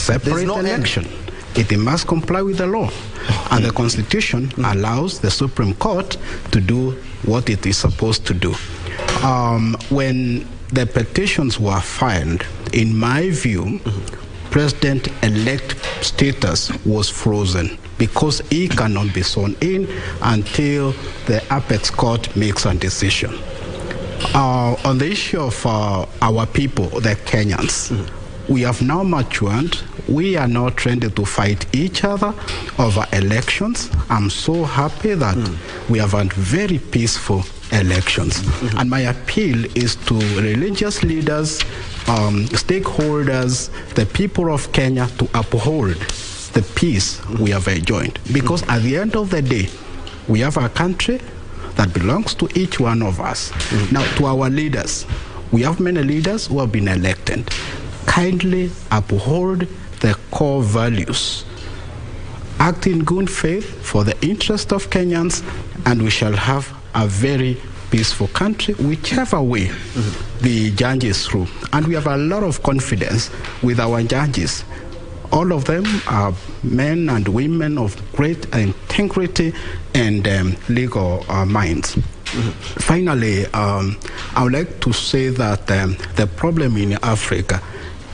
separate election. It must comply with the law. And the Constitution allows the Supreme Court to do what it is supposed to do. When the petitions were filed, in my view, President-elect status was frozen because he cannot be sworn in until the apex court makes a decision. On the issue of our people, the Kenyans, we have now matured. We are not trying to fight each other over elections. I'm so happy that we have had very peaceful elections. And my appeal is to religious leaders, stakeholders, the people of Kenya to uphold the peace we have enjoyed. Because at the end of the day, we have a country that belongs to each one of us. Now, to our leaders, we have many leaders who have been elected. Kindly uphold the core values. Act in good faith for the interest of Kenyans, and we shall have a very peaceful country, whichever way the judges through. And we have a lot of confidence with our judges. All of them are men and women of great integrity and legal minds. Finally, I would like to say that the problem in Africa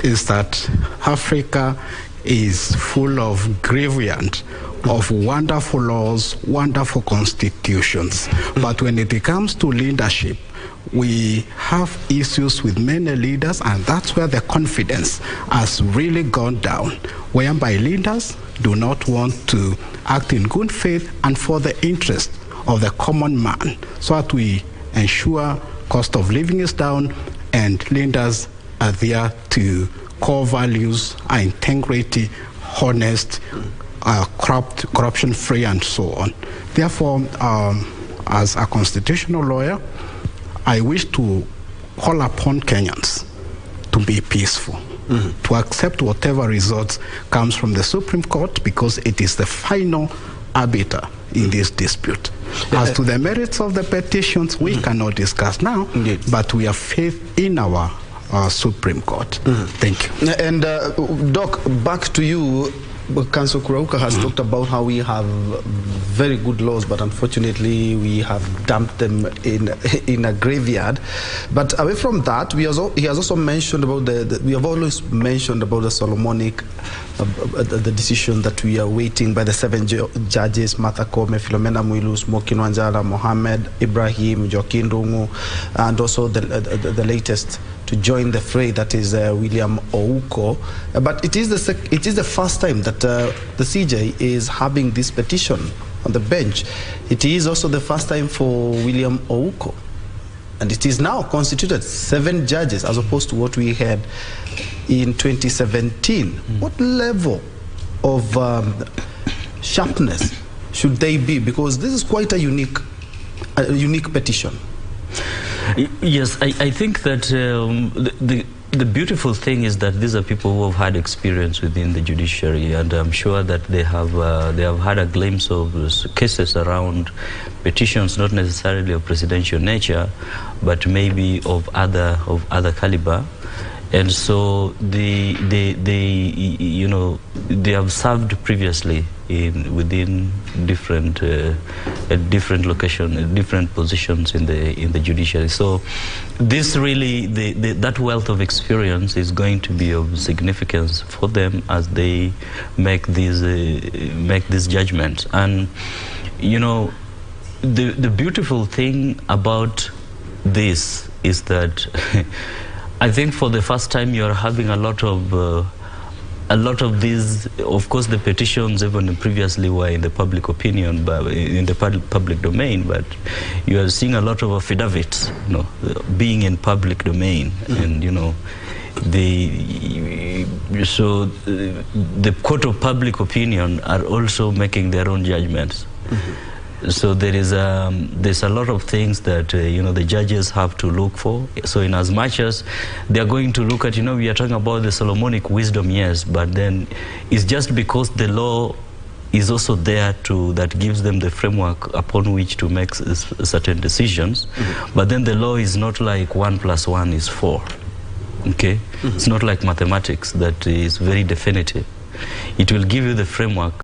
is that Africa is full of graveyard of wonderful laws, wonderful constitutions. But when it comes to leadership, we have issues with many leaders, and that's where the confidence has really gone down, whereby leaders do not want to act in good faith and for the interest of the common man, so that we ensure cost of living is down and leaders are there to core values, integrity, honest, corruption-free, and so on. Therefore, as a constitutional lawyer, I wish to call upon Kenyans to be peaceful, to accept whatever results comes from the Supreme Court, because it is the final arbiter in this dispute. As to the merits of the petitions, we cannot discuss now, but we have faith in our Supreme Court. Thank you. And Doc, back to you. Council Kurauka has talked about how we have very good laws, but unfortunately we have dumped them in a graveyard. But away from that, he has also mentioned about we have always mentioned about the Solomonic, the decision that we are waiting by the 7 judges, Martha Koome, Philomena Mwilu, Smokin Wanjala, Mohammed, Ibrahim, Joaquin Rungu, and also the latest to join the fray, that is William Ouko. But it is the first time that the CJ is having this petition on the bench. It is also the first time for William Ouko. And it is now constituted 7 judges as opposed to what we had in 2017. What level of sharpness should they be? Because this is quite a unique petition. Yes, I think that the beautiful thing is that these are people who have had experience within the judiciary, and I'm sure that they have had a glimpse of cases around petitions, not necessarily of presidential nature, but maybe of other caliber. And so they have served previously within different locations, different positions in the judiciary. So this really, that wealth of experience is going to be of significance for them as they make these judgments. And the beautiful thing about this is that I think for the first time you're having a lot of these. Of course, the petitions even previously were in the public opinion, but in the public domain. But you are seeing a lot of affidavits, being in public domain, and so the court of public opinion are also making their own judgments. So there's a lot of things that the judges have to look for. So in as much as they are going to look at, we are talking about the Solomonic wisdom, yes, but then it's just because the law is also there that gives them the framework upon which to make certain decisions. But then the law is not like 1 + 1 is 4. Okay? It's not like mathematics that is very definitive. It will give you the framework